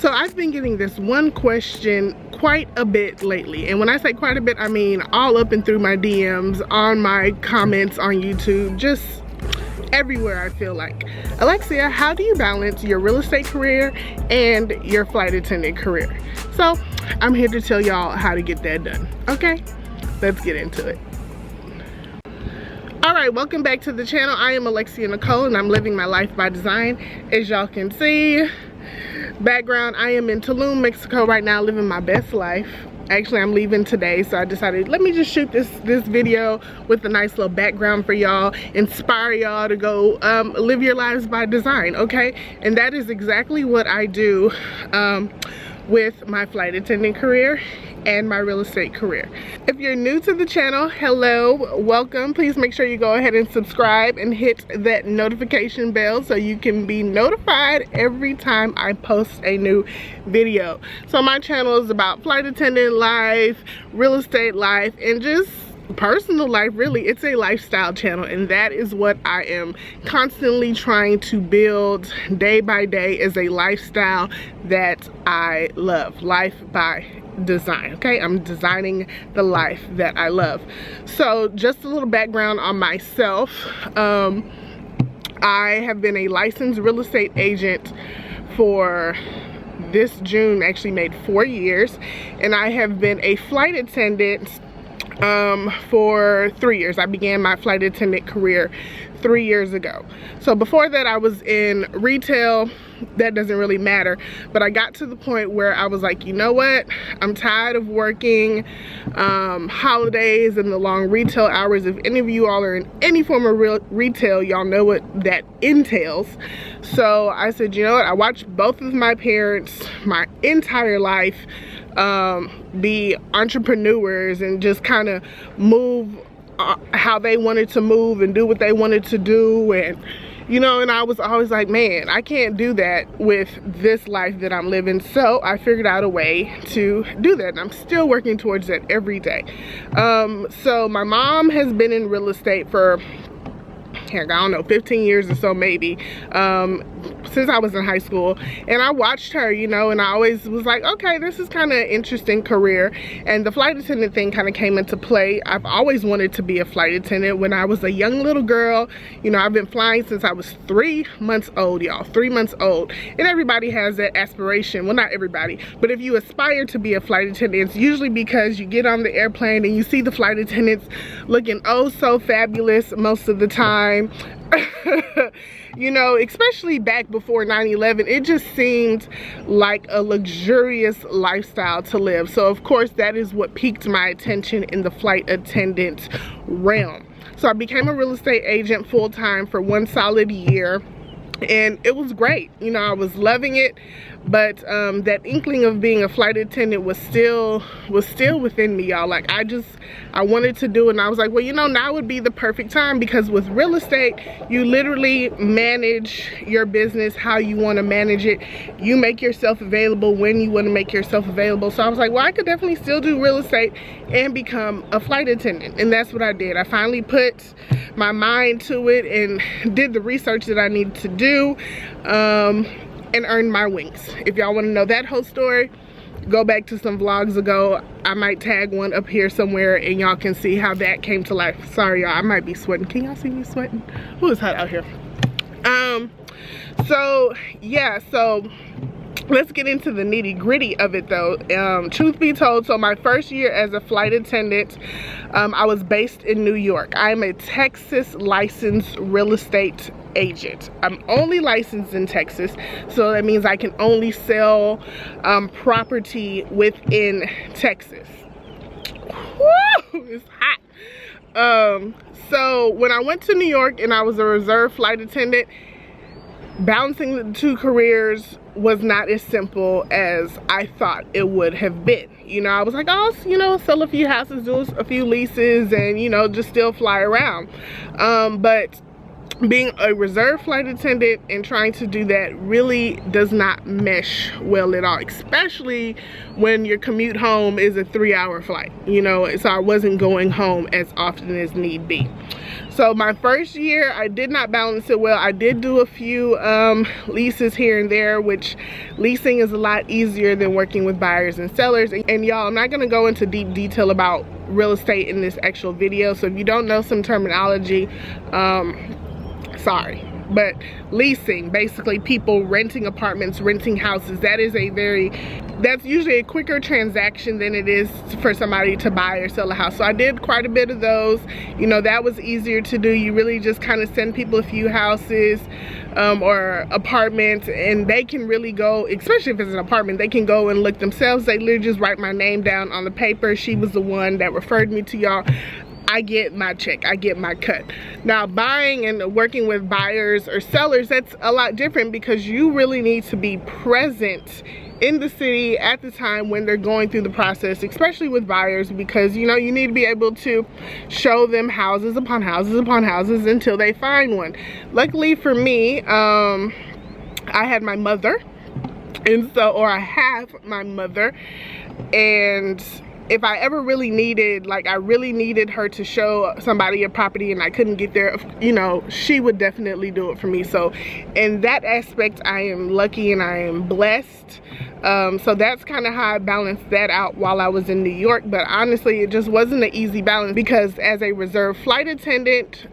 So I've been getting this one question quite a bit lately, and when I say quite a bit, I mean all up and through my DMs, on my comments on YouTube, just everywhere. I feel like, Alexia, how do you balance your real estate career and your flight attendant career? So I'm here to tell y'all how to get that done. Okay, let's get into it. Alright, welcome back to the channel. I am Alexia Nicole and I'm living my life by design. As y'all can see, background, I am in Tulum, Mexico right now, living my best life. Actually, I'm leaving today, so I decided, let me just shoot this video with a nice little background for y'all, inspire y'all to go live your lives by design, okay? And that is exactly what I do with my flight attendant career and my real estate career. If you're new to the channel, hello, welcome. Please make sure you go ahead and subscribe and hit that notification bell so you can be notified every time I post a new video. So my channel is about flight attendant life, real estate life, and just personal life. Really, it's a lifestyle channel, and that is what I am constantly trying to build day by day, is a lifestyle that I love. Life by design, okay? I'm designing the life that I love. So just a little background on myself. I have been a licensed real estate agent for this June, actually made 4 years, and I have been a flight attendant for 3 years. I began my flight attendant career 3 years ago. So before that I was in retail. That doesn't really matter, but I got to the point where I was like, you know what, I'm tired of working holidays and the long retail hours. If any of you all are in any form of retail, y'all know what that entails. So I said, you know what, I watched both of my parents my entire life be entrepreneurs and just kind of move how they wanted to move and do what they wanted to do, and you know, and I was always like, man, I can't do that with this life that I'm living. So I figured out a way to do that, and I'm still working towards that every day. So my mom has been in real estate for, I don't know, 15 years or so maybe, since I was in high school, and I watched her, you know, and I always was like, okay, this is kind of an interesting career. And the flight attendant thing kind of came into play. I've always wanted to be a flight attendant. When I was a young little girl, you know, I've been flying since I was 3 months old, y'all, 3 months old. And everybody has that aspiration. Well, not everybody, but if you aspire to be a flight attendant, it's usually because you get on the airplane and you see the flight attendants looking oh so fabulous most of the time. You know, especially back before 9/11, it just seemed like a luxurious lifestyle to live. So of course that is what piqued my attention in the flight attendant realm. So I became a real estate agent full-time for 1 solid year, and it was great. You know, I was loving it, but that inkling of being a flight attendant was still within me, y'all. Like I wanted to do it, and I was like, well, you know, now would be the perfect time, because with real estate you literally manage your business how you want to manage it. You make yourself available when you want to make yourself available. So I was like, well, I could definitely still do real estate and become a flight attendant, and that's what I did. I finally put my mind to it and did the research that I needed to do, and earned my wings. If y'all want to know that whole story, go back to some vlogs ago. I might tag one up here somewhere and y'all can see how that came to life. Sorry y'all, I might be sweating. Can y'all see me sweating? Ooh, it's hot out here. So yeah, so let's get into the nitty-gritty of it though. Truth be told, so my first year as a flight attendant, I was based in New York. I'm a Texas licensed real estate agent. I'm only licensed in Texas, so that means I can only sell property within Texas. Woo, it's hot. So when I went to New York and I was a reserve flight attendant, balancing the two careers was not as simple as I thought it would have been. You know, I was like, oh, you know, sell a few houses, do a few leases, and, you know, just still fly around. But being a reserve flight attendant and trying to do that really does not mesh well at all, especially when your commute home is a 3-hour flight, you know. So I wasn't going home as often as need be. So my first year I did not balance it well. I did do a few leases here and there, which leasing is a lot easier than working with buyers and sellers. And y'all, I'm not going to go into deep detail about real estate in this actual video, so if you don't know some terminology, sorry. But leasing, basically people renting apartments, renting houses, that's usually a quicker transaction than it is for somebody to buy or sell a house. So I did quite a bit of those. You know, that was easier to do. You really just kind of send people a few houses or apartments, and they can really go, especially if it's an apartment, they can go and look themselves. They literally just write my name down on the paper. She was the one that referred me to y'all. I get my check, I get my cut. Now, buying and working with buyers or sellers, that's a lot different, because you really need to be present in the city at the time when they're going through the process, especially with buyers, because you know, you need to be able to show them houses upon houses upon houses until they find one. Luckily for me, I had my mother, and so, or I have my mother, and if I ever really needed, like I really needed her to show somebody a property and I couldn't get there, you know, she would definitely do it for me. So in that aspect, I am lucky and I am blessed. So that's kind of how I balanced that out while I was in New York. But honestly, it just wasn't an easy balance, because as a reserve flight attendant,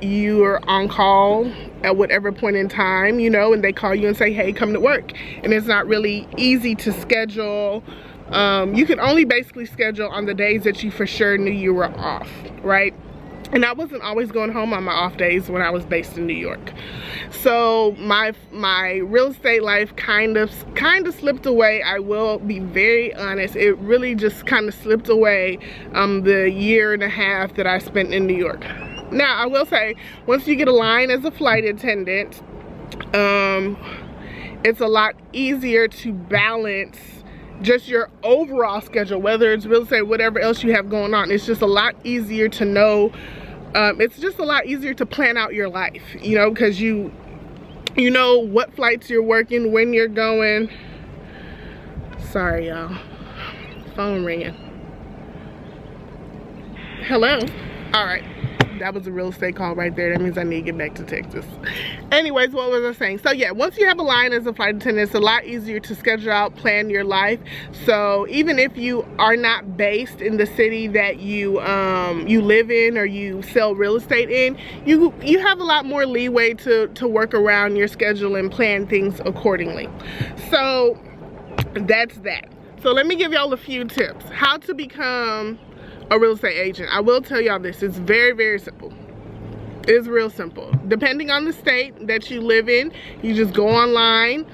you're on call at whatever point in time, you know, and they call you and say, hey, come to work. And it's not really easy to schedule. You can only basically schedule on the days that you for sure knew you were off, right? And I wasn't always going home on my off days when I was based in New York. So my real estate life kind of slipped away. I will be very honest. It really just kind of slipped away the year and a half that I spent in New York. Now, I will say, once you get a line as a flight attendant, it's a lot easier to balance just your overall schedule, whether it's real estate, whatever else you have going on. It's just a lot easier to know. It's just a lot easier to plan out your life, you know, because you know what flights you're working, when you're going. Sorry, y'all. Phone ringing. Hello. All right. That was a real estate call right there. That means I need to get back to Texas. Anyways, what was I saying? So yeah, once you have a line as a flight attendant, it's a lot easier to schedule out, plan your life. So even if you are not based in the city that you live in or you sell real estate in, you have a lot more leeway to work around your schedule and plan things accordingly. So that's that. So let me give y'all a few tips how to become a real estate agent. I will tell y'all this, it's very, very simple. It's real simple. Depending on the state that you live in, you just go online,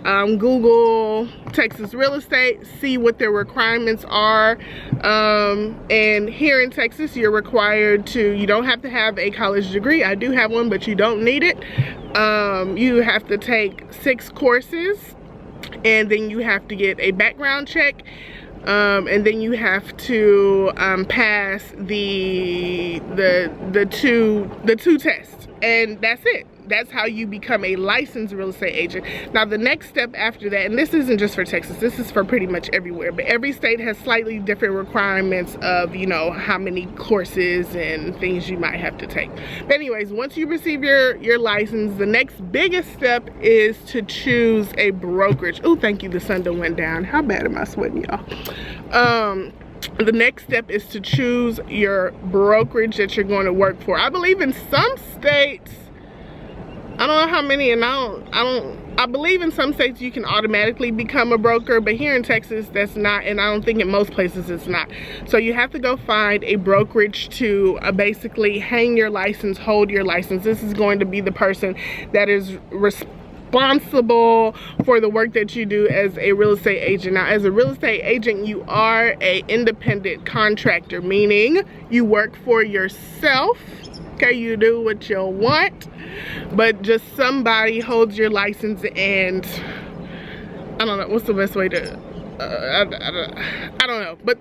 Google Texas real estate, see what their requirements are. And here in Texas, you're required to, you don't have to have a college degree. I do have one, but you don't need it. You have to take 6 courses, and then you have to get a background check. And then you have to pass the two tests, and that's it. That's how you become a licensed real estate agent. Now the next step after that, and this isn't just for Texas, this is for pretty much everywhere, but every state has slightly different requirements of, you know, how many courses and things you might have to take. But anyways, once you receive your license, the next biggest step is to choose a brokerage. Oh, thank you, the sun done went down. How bad am I sweating, y'all? The next step is to choose your brokerage that you're going to work for. I believe in some states, I don't know how many, and I believe in some states you can automatically become a broker, but here in Texas that's not, and I don't think in most places it's not. So you have to go find a brokerage to basically hang your license, hold your license. This is going to be the person that is responsible for the work that you do as a real estate agent. Now, as a real estate agent, you are an independent contractor, meaning you work for yourself. Okay, you do what you want, but just somebody holds your license, and I don't know what's the best way to I don't know, but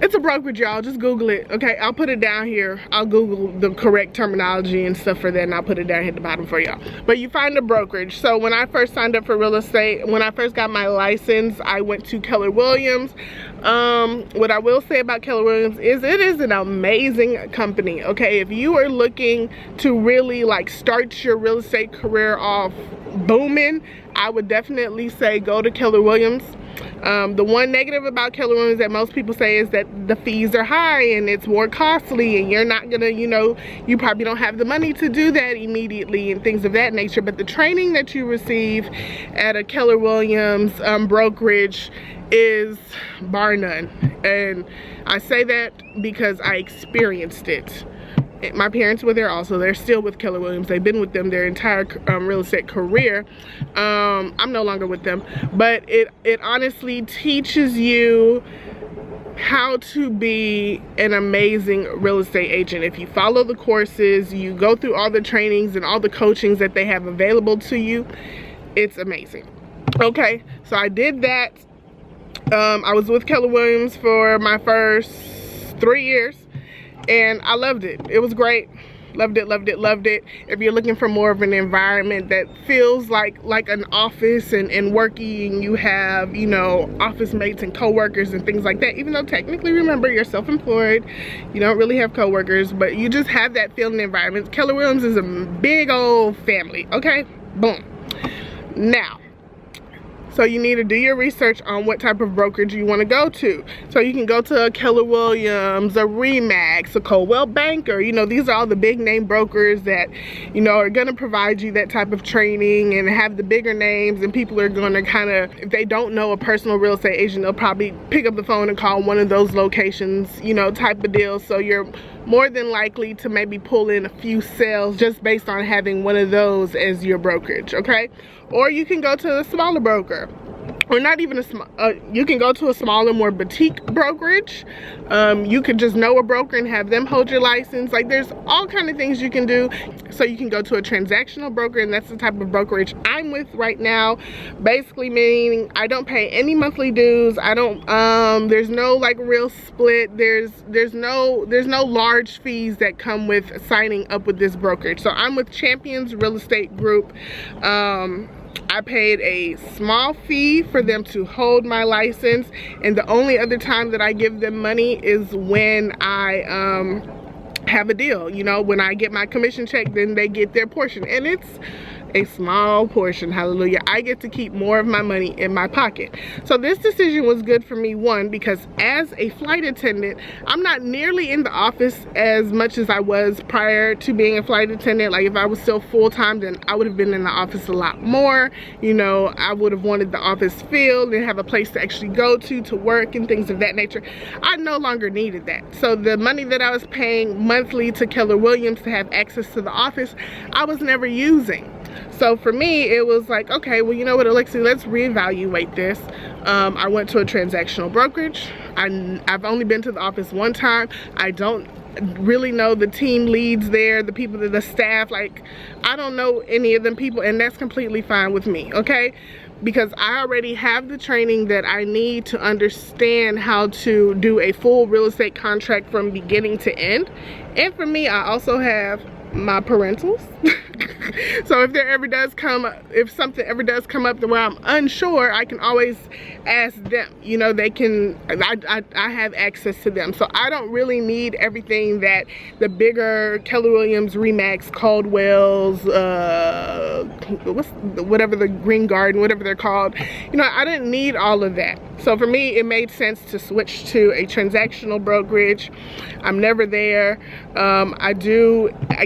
It's a brokerage, y'all. Just Google it. Okay, I'll put it down here. I'll Google the correct terminology and stuff for that, and I'll put it down here at the bottom for y'all. But you find a brokerage. So when I first signed up for real estate, when I first got my license, I went to Keller Williams. What I will say about Keller Williams is it is an amazing company. Okay, if you are looking to really like start your real estate career off booming, I would definitely say go to Keller Williams. The one negative about Keller Williams that most people say is that the fees are high and it's more costly, and you're not gonna, you know, you probably don't have the money to do that immediately and things of that nature. But the training that you receive at a Keller Williams brokerage is bar none, and I say that because I experienced it. My parents were there also. They're still with Keller Williams. They've been with them their entire real estate career. I'm no longer with them, but it honestly teaches you how to be an amazing real estate agent. If you follow the courses, you go through all the trainings and all the coachings that they have available to you, it's amazing. Okay, so I did that. I was with Keller Williams for my first 3 years, and I loved it. It was great. Loved it, loved it, loved it. If you're looking for more of an environment that feels like an office and working, you have, you know, office mates and co-workers and things like that, even though technically, remember, you're self-employed, you don't really have co-workers, but you just have that feeling environment. Keller Williams is a big old family. Okay, boom. Now, so you need to do your research on what type of brokerage you want to go to. So you can go to a Keller Williams, a Remax, a Coldwell Banker. You know, these are all the big name brokers that, you know, are going to provide you that type of training and have the bigger names, and people are going to kind of, if they don't know a personal real estate agent, they'll probably pick up the phone and call one of those locations, you know, type of deal. So you're more than likely to maybe pull in a few sales just based on having one of those as your brokerage, okay? Or you can go to a smaller broker, or not even a small, you can go to a smaller, more boutique brokerage. You could just know a broker and have them hold your license. Like, there's all kind of things you can do. So you can go to a transactional broker, and that's the type of brokerage I'm with right now. Basically meaning I don't pay any monthly dues. I don't, there's no like real split. There's no large fees that come with signing up with this brokerage. So I'm with Champions Real Estate Group. I paid a small fee for them to hold my license, and the only other time that I give them money is when I have a deal. You know, when I get my commission check, then they get their portion, and it's a small portion. Hallelujah. I get to keep more of my money in my pocket. So this decision was good for me, one, because as a flight attendant, I'm not nearly in the office as much as I was prior to being a flight attendant. Like, if I was still full-time, then I would have been in the office a lot more. You know, I would have wanted the office filled and have a place to actually go to work and things of that nature. I no longer needed that. So the money that I was paying monthly to Keller Williams to have access to the office, I was never using. So for me, it was like, okay, well, you know what, Alexia, let's reevaluate this. I went to a transactional brokerage. I've only been to the office one time. I don't really know the team leads there, the people, the staff. Like, I don't know any of them people, and that's completely fine with me, okay? Because I already have the training that I need to understand how to do a full real estate contract from beginning to end. And for me, I also have my parentals. So if there ever does come, if something ever does come up to where I'm unsure, I can always ask them. You know, they can, I have access to them. So I don't really need everything that the bigger Keller Williams, Remax, Caldwell's, whatever, the Green Garden, whatever they're called. You know, I didn't need all of that. So for me, it made sense to switch to a transactional brokerage. I'm never there.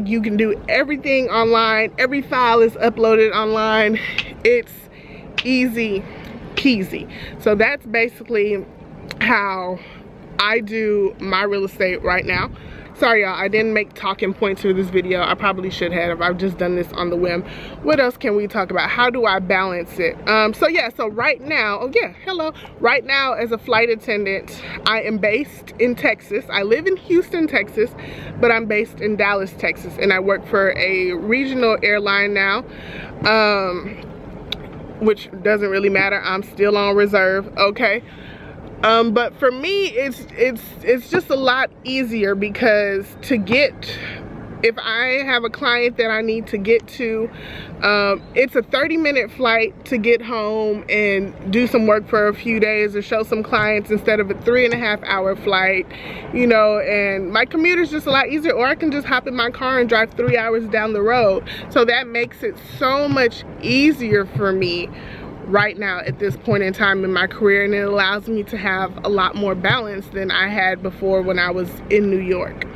You can do everything online. Every file is uploaded online. It's easy peasy. So that's basically how I do my real estate right now. Sorry y'all, I didn't make talking points for this video. I probably should have. I've just done this on the whim. What else can we talk about? How do I balance it? So right now, right now as a flight attendant, I am based in Texas. I live in Houston, Texas, but I'm based in Dallas, Texas, and I work for a regional airline now, which doesn't really matter. I'm still on reserve, okay? But for me, it's just a lot easier because if I have a client that I need to get to, it's a 30-minute flight to get home and do some work for a few days or show some clients instead of a 3.5-hour flight, you know, and my commute is just a lot easier, or I can just hop in my car and drive 3 hours down the road. So that makes it so much easier for me right now at this point in time in my career, and it allows me to have a lot more balance than I had before when I was in New York.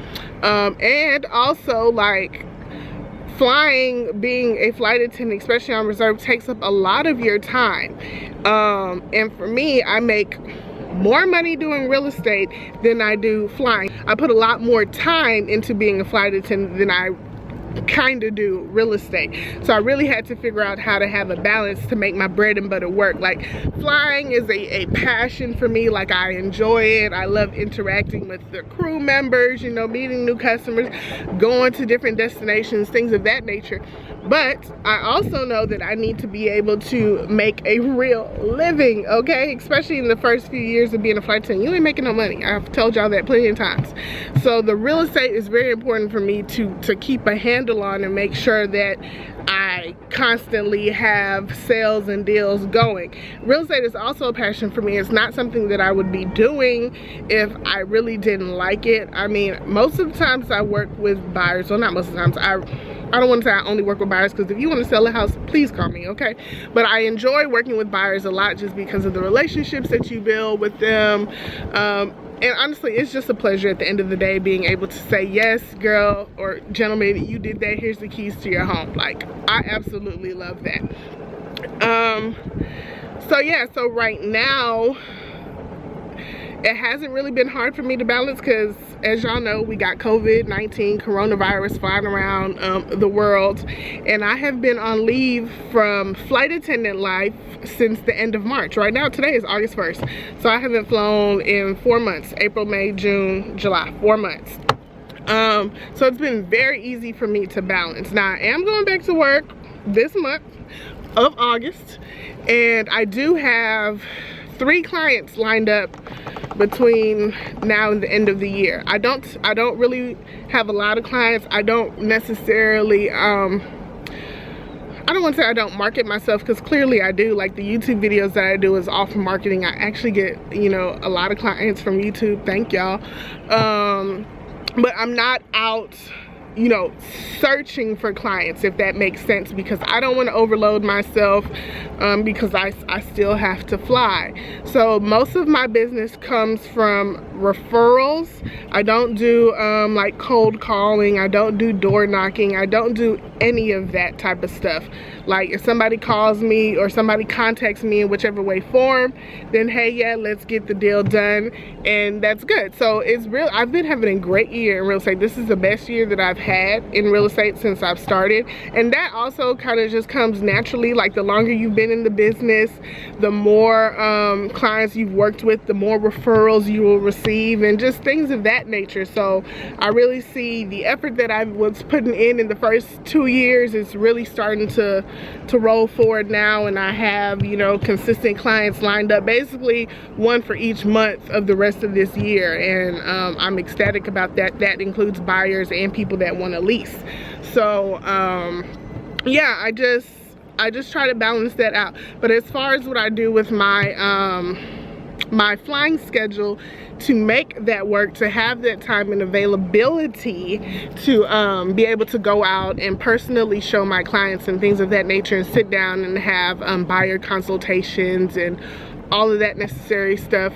And also, like, flying, being a flight attendant, especially on reserve, takes up a lot of your time. And for me, I make more money doing real estate than I do flying. I put a lot more time into being a flight attendant than I kind of do real estate. So I really had to figure out how to have a balance to make my bread and butter work. Like, flying is a passion for me. Like, I enjoy it. I love interacting with the crew members, you know, meeting new customers, going to different destinations, things of that nature. But I also know that I need to be able to make a real living, okay? Especially in the first few years of being a flight attendant. You ain't making no money. I've told y'all that plenty of times. So the real estate is very important for me to keep a handle on and make sure that I constantly have sales and deals going. Real estate is also a passion for me. It's not something that I would be doing if I really didn't like it. I mean, most of the times I work with buyers. Well, not most of the times. I don't want to say I only work with buyers, because if you want to sell a house, please call me, okay? But I enjoy working with buyers a lot just because of the relationships that you build with them. And honestly, it's just a pleasure at the end of the day being able to say, yes, girl or gentleman, you did that. Here's the keys to your home. Like, I absolutely love that. So yeah, so right now, it hasn't really been hard for me to balance because, as y'all know, we got COVID-19, coronavirus flying around the world. And I have been on leave from flight attendant life since the end of March. Right now, today is August 1st. So I haven't flown in 4 months. April, May, June, July, 4 months. So it's been very easy for me to balance. Now, I am going back to work this month of August. And I do have 3 clients lined up between now and the end of the year. I don't really have a lot of clients. I don't necessarily I don't want to say I don't market myself, because clearly I do. Like, the YouTube videos that I do is all for marketing. I actually get, you know, a lot of clients from YouTube. Thank y'all. But I'm not out, you know, searching for clients, if that makes sense, because I don't want to overload myself, because I still have to fly. So most of my business comes from referrals. I don't do like cold calling. I don't do door knocking. I don't do any of that type of stuff. Like, if somebody calls me or somebody contacts me in whichever way form, then hey, yeah, let's get the deal done, and that's good. So it's real. I've been having a great year in real estate. This is the best year that I've had in real estate since I've started, and that also kind of just comes naturally. Like, the longer you've been in the business, the more clients you've worked with, the more referrals you will receive, and just things of that nature. So I really see the effort that I was putting in the first 2 years is really starting to roll forward now, and I have, you know, consistent clients lined up, basically one for each month of the rest of this year, and I'm ecstatic about that. That includes buyers and people that want to lease. So yeah, I just try to balance that out. But as far as what I do with my my flying schedule to make that work, to have that time and availability to be able to go out and personally show my clients and things of that nature, and sit down and have buyer consultations and all of that necessary stuff.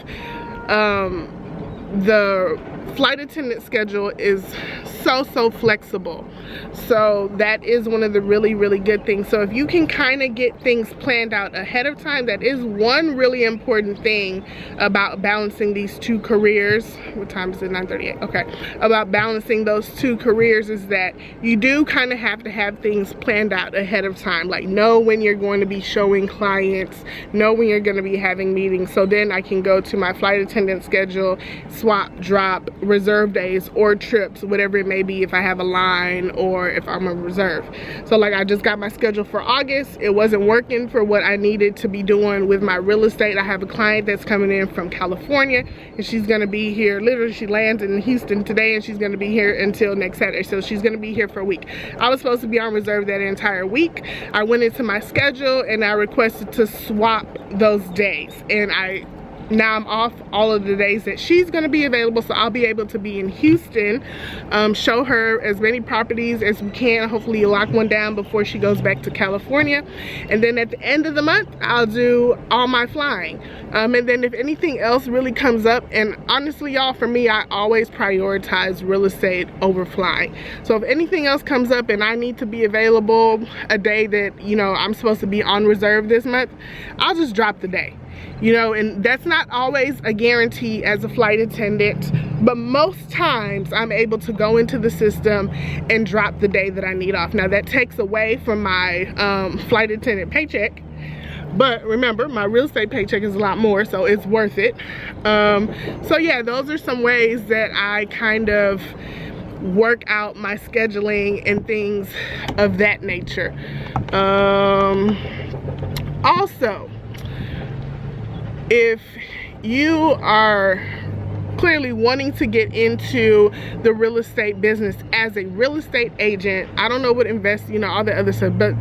The flight attendant schedule is so flexible. So that is one of the really good things. So if you can kind of get things planned out ahead of time, that is one really important thing about balancing these 2 careers. What time is it? 9:38. Okay. About balancing those 2 careers is that you do kind of have to have things planned out ahead of time. Like, know when you're going to be showing clients, know when you're going to be having meetings. So then I can go to my flight attendant schedule, swap, drop, reserve days or trips, whatever it may be, if I have a line or if I'm a reserve. So like I just got my schedule for August. It wasn't working for what I needed to be doing with my real estate. I have a client that's coming in from California, and she's gonna be here, literally she lands in Houston today, and she's gonna be here until next Saturday. So she's gonna be here for a week. I was supposed to be on reserve that entire week. I went into my schedule and I requested to swap those days, and now I'm off all of the days that she's going to be available, so I'll be able to be in Houston, show her as many properties as we can, hopefully lock one down before she goes back to California. And then at the end of the month, I'll do all my flying. And then if anything else really comes up, and honestly y'all, for me, I always prioritize real estate over flying. So if anything else comes up and I need to be available a day that, you know, I'm supposed to be on reserve this month, I'll just drop the day. You know, and that's not always a guarantee as a flight attendant, but most times I'm able to go into the system and drop the day that I need off. Now that takes away from my flight attendant paycheck, but remember, my real estate paycheck is a lot more, so it's worth it. So yeah, those are some ways that I kind of work out my scheduling and things of that nature. Also, if you are clearly wanting to get into the real estate business as a real estate agent, I don't know what you know, all the other stuff, but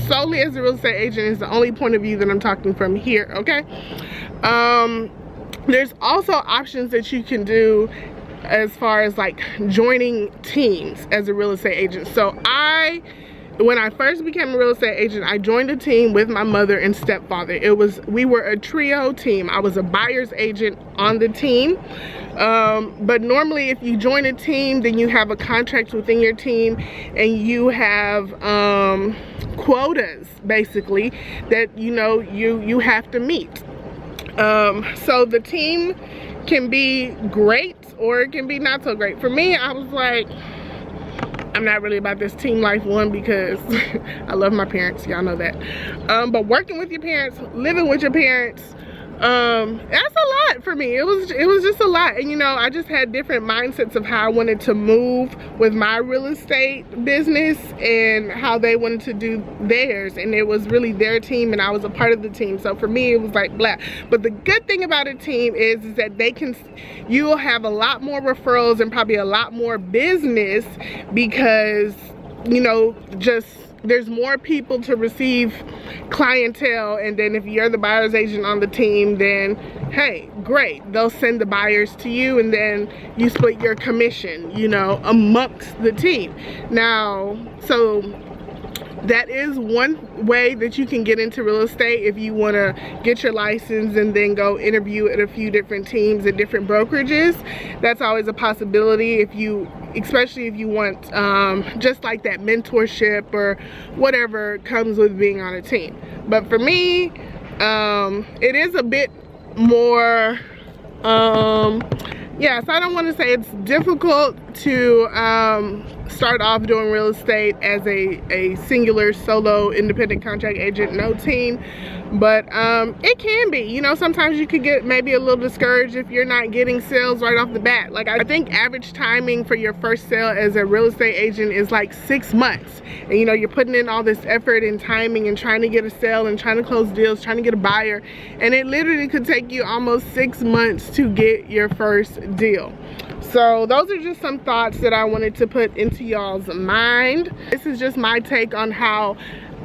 solely as a real estate agent is the only point of view that I'm talking from here, okay? There's also options that you can do as far as like joining teams as a real estate agent. So when I first became a real estate agent, I joined a team with my mother and stepfather. We were a trio team. I was a buyer's agent on the team. But normally if you join a team, then you have a contract within your team, and you have quotas basically that, you know, you have to meet. So the team can be great or it can be not so great. For me, I was like, I'm not really about this team life one because I love my parents, y'all know that. But working with your parents, living with your parents, that's a lot for me. It was just a lot. And you know, I just had different mindsets of how I wanted to move with my real estate business and how they wanted to do theirs, and it was really their team and I was a part of the team. So for me, it was like blah. But the good thing about a team is that you'll have a lot more referrals and probably a lot more business because, you know, just there's more people to receive clientele. And then if you're the buyer's agent on the team, then hey, great, they'll send the buyers to you, and then you split your commission, you know, amongst the team. Now, so that is one way that you can get into real estate if you want to get your license and then go interview at a few different teams at different brokerages. That's always a possibility, especially if you want just like that mentorship or whatever comes with being on a team. But for me, it is a bit more yeah, so I don't want to say it's difficult to start off doing real estate as a singular solo independent contract agent, no team, but it can be, you know, sometimes you could get maybe a little discouraged if you're not getting sales right off the bat. Like I think average timing for your first sale as a real estate agent is like 6 months, and you know, you're putting in all this effort and timing and trying to get a sale and trying to close deals, trying to get a buyer, and it literally could take you almost 6 months to get your first deal. So those are just some thoughts that I wanted to put into y'all's mind. This is just my take on how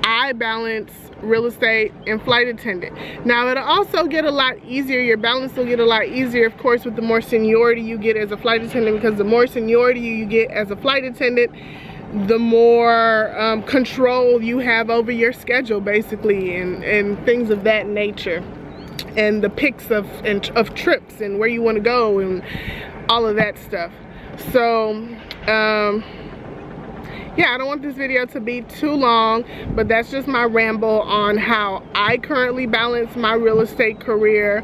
I balance real estate and flight attendant. Now it'll also get a lot easier, your balance will get a lot easier, of course, with the more seniority you get as a flight attendant, because the more seniority you get as a flight attendant, the more control you have over your schedule basically, and things of that nature, and the picks of trips and where you want to go and all of that stuff. So yeah, I don't want this video to be too long, but that's just my ramble on how I currently balance my real estate career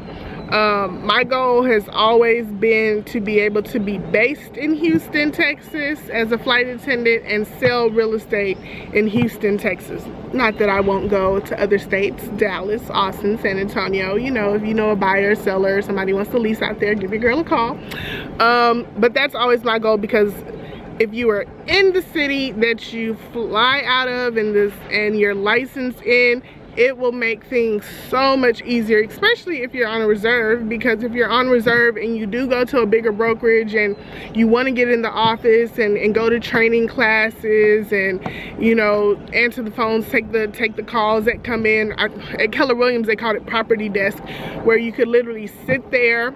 My goal has always been to be able to be based in Houston, Texas as a flight attendant and sell real estate in Houston, Texas. Not that I won't go to other states, Dallas, Austin, San Antonio. You know, if you know a buyer, seller, somebody wants to lease out there, give your girl a call. But that's always my goal, because if you are in the city that you fly out of and you're licensed in, it will make things so much easier, especially if you're on a reserve. Because if you're on reserve and you do go to a bigger brokerage and you want to get in the office and go to training classes and, you know, answer the phones, take the calls that come in. At Keller Williams, they called it property desk, where you could literally sit there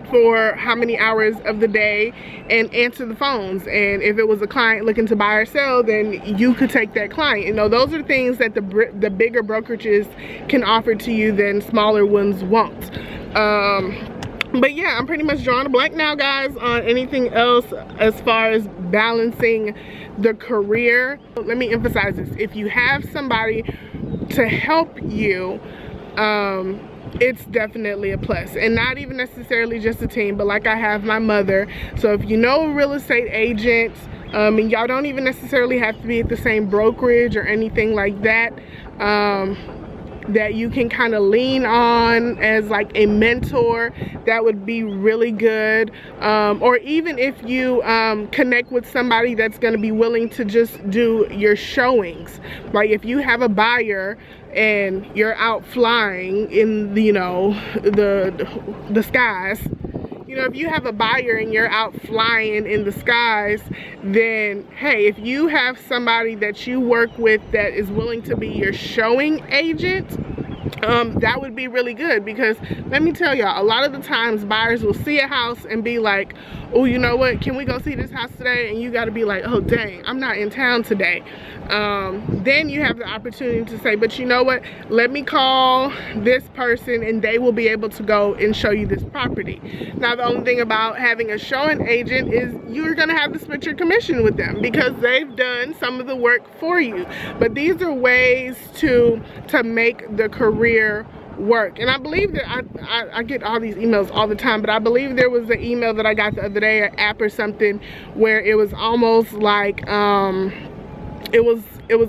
for how many hours of the day and answer the phones. And if it was a client looking to buy or sell, then you could take that client. You know, those are things that the bigger brokerages can offer to you than smaller ones won't. But yeah, I'm pretty much drawing a blank now, guys, on anything else as far as balancing the career. Let me emphasize this: if you have somebody to help you, it's definitely a plus. And not even necessarily just a team, but like I have my mother. So if you know a real estate agent, and y'all don't even necessarily have to be at the same brokerage or anything like that, that you can kind of lean on as like a mentor, that would be really good. Or even if you connect with somebody that's going to be willing to just do your showings. Like if you have a buyer and you're out flying in the, you know, the skies, you know, if you have a buyer and you're out flying in the skies, then hey, if you have somebody that you work with that is willing to be your showing agent, that would be really good. Because let me tell y'all, a lot of the times buyers will see a house and be like, oh, you know what, can we go see this house today? And you got to be like, oh dang, I'm not in town today. Then you have the opportunity to say, but you know what, let me call this person and they will be able to go and show you this property. Now the only thing about having a showing agent is you're gonna have to split your commission with them, because they've done some of the work for you. But these are ways to make the career work. And I believe that I get all these emails all the time, but I believe there was an email that I got the other day, an app or something, where it was almost like it was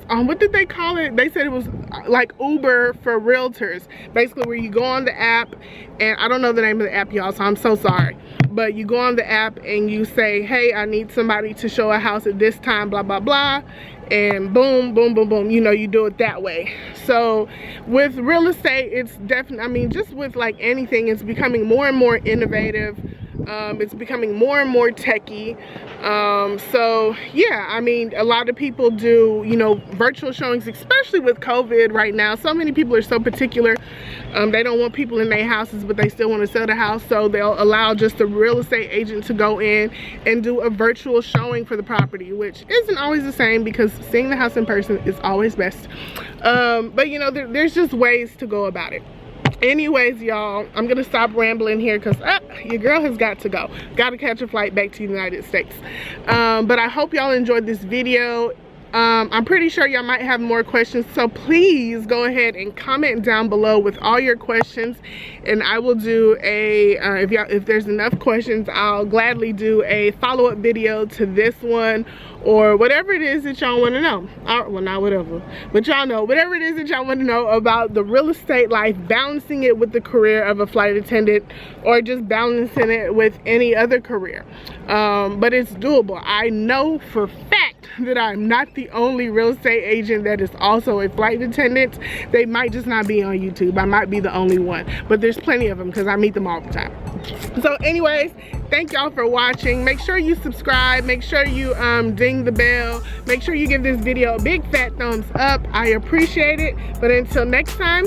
what did they call it? They said it was like Uber for realtors, basically, where you go on the app, and I don't know the name of the app, y'all, so I'm so sorry, but you go on the app and you say, hey, I need somebody to show a house at this time, blah blah blah, and boom boom boom boom, you know, you do it that way. So with real estate, it's definitely, I mean, just with like anything, it's becoming more and more innovative. It's becoming more and more techy. So yeah, I mean, a lot of people do, you know, virtual showings, especially with COVID right now. So many people are so particular. They don't want people in their houses, but they still want to sell the house, so they'll allow just a real estate agent to go in and do a virtual showing for the property, which isn't always the same, because seeing the house in person is always best. But you know, there's just ways to go about it. Anyways, y'all, I'm gonna stop rambling here, because your girl has got to go. Gotta catch a flight back to the United States. But I hope y'all enjoyed this video. I'm pretty sure y'all might have more questions, so please go ahead and comment down below with all your questions, and I will do a if there's enough questions, I'll gladly do a follow-up video to this one, or whatever it is that y'all want to know. Well, not whatever, but y'all know, whatever it is that y'all want to know about the real estate life, balancing it with the career of a flight attendant, or just balancing it with any other career. But it's doable. I know for a fact that I'm not the only real estate agent that is also a flight attendant. They might just not be on YouTube. I might be the only one, but there's plenty of them, because I meet them all the time. So anyways, thank y'all for watching. Make sure you subscribe, make sure you ding the bell, make sure you give this video a big fat thumbs up. I appreciate it. But until next time,